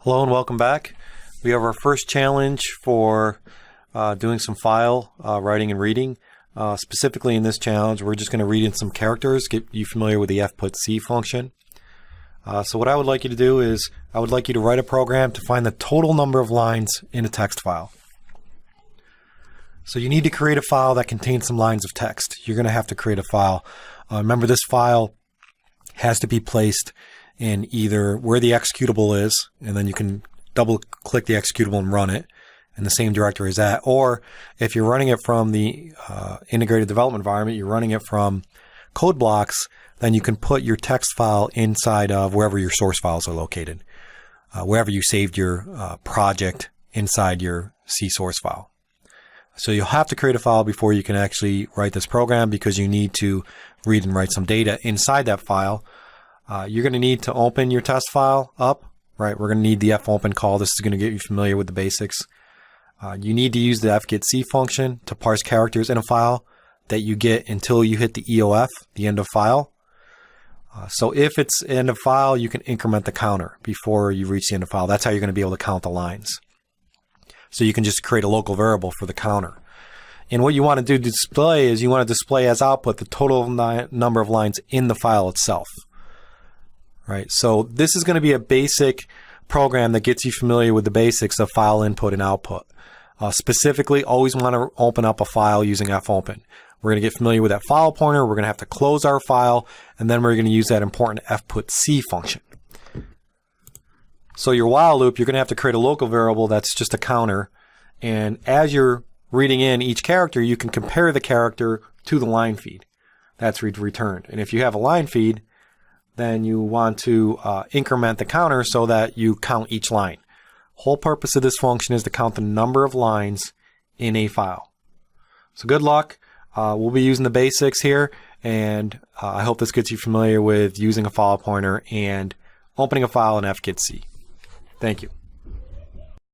Hello and welcome back. We have our first challenge for doing some file writing and reading. Specifically in this challenge, we're just going to read in some characters, get you familiar with the file.mp4 function. So what I would like you to do is, I would like you to write a program to find the total number of lines in a text file. So you need to create a file that contains some lines of text. You're going to have to create a file. Remember, this file has to be placed in either where the executable is, and then you can double click the executable and run it in the same directory as that. Or if you're running it from the integrated development environment, you're running it from code blocks, then you can put your text file inside of wherever your source files are located, wherever you saved your project inside your C source file. So you'll have to create a file before you can actually write this program, because you need to read and write some data inside that file. You're going to need to open your test file up, right? We're going to need the fopen call. This is going to get you familiar with the basics. You need to use the fgetC function to parse characters in a file that you get until you hit the EOF, the end of file. So if it's end of file, you can increment the counter before you reach the end of file. That's how you're going to be able to count the lines. So you can just create a local variable for the counter. And what you want to do to display is you want to display as output the total number of lines in the file itself. Right, so this is going to be a basic program that gets you familiar with the basics of file input and output. Specifically, always want to open up a file using fopen. We're going to get familiar with that file pointer. We're going to have to close our file, and then we're going to use that important file.c function. So your while loop, you're going to have to create a local variable that's just a counter, and as you're reading in each character, you can compare the character to the line feed that's returned. And if you have a line feed, then you want to increment the counter so that you count each line. Whole purpose of this function is to count the number of lines in a file. So good luck. We'll be using the basics here, and I hope this gets you familiar with using a file pointer and opening a file in fgetC. Thank you.